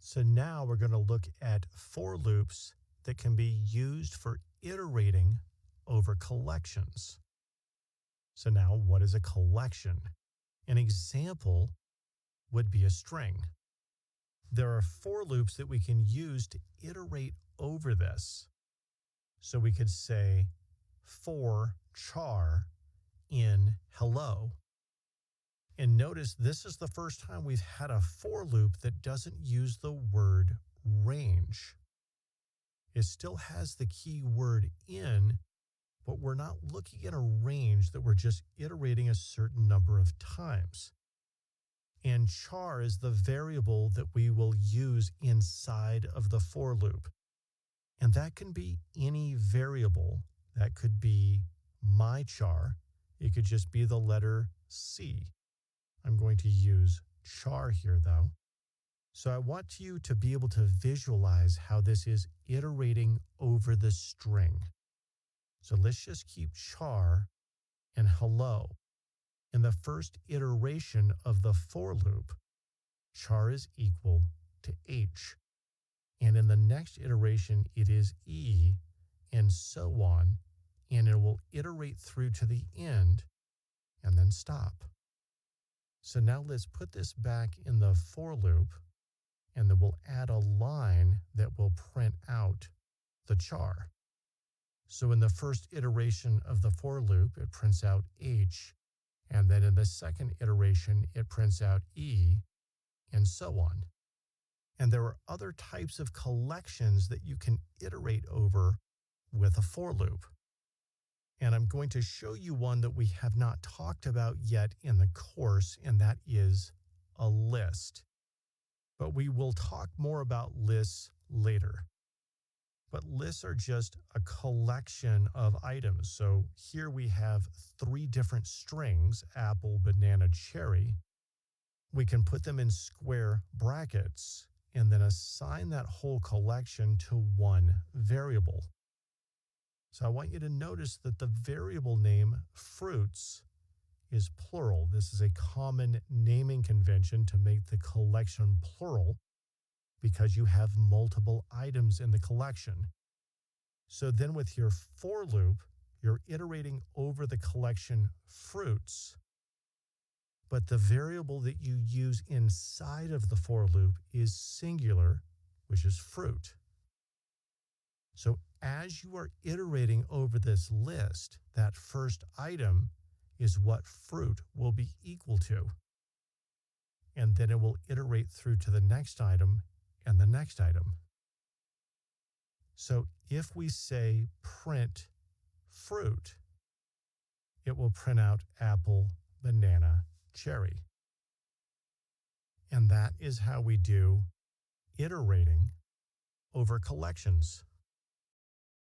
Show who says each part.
Speaker 1: So now we're going to look at for loops that can be used for iterating over collections. So now what is a collection? An example would be a string. There are for loops that we can use to iterate over this. So we could say for char in hello. And notice this is the first time we've had a for loop that doesn't use the word range. It still has the key word in, but we're not looking at a range that we're just iterating a certain number of times. And char is the variable that we will use inside of the for loop. And that can be any variable. That could be my char. It could just be the letter C. I'm going to use char here though. So I want you to be able to visualize how this is iterating over the string. So let's just keep char and hello. In the first iteration of the for loop, char is equal to H. And in the next iteration, it is E, and so on. And it will iterate through to the end and then stop. So now let's put this back in the for loop, and then we'll add a line that will print out the char. So in the first iteration of the for loop, it prints out H, and then in the second iteration, it prints out E, and so on. And there are other types of collections that you can iterate over with a for loop. And I'm going to show you one that we have not talked about yet in the course, and that is a list. But we will talk more about lists later. But lists are just a collection of items. So here we have 3 different strings, apple, banana, cherry. We can put them in square brackets and then assign that whole collection to one variable. So I want you to notice that the variable name fruits is plural. This is a common naming convention to make the collection plural because you have multiple items in the collection. So then with your for loop, you're iterating over the collection fruits, but the variable that you use inside of the for loop is singular, which is fruit. So as you are iterating over this list, that first item is what fruit will be equal to. And then it will iterate through to the next item and the next item. So if we say print fruit, it will print out apple, banana, cherry. And that is how we do iterating over collections.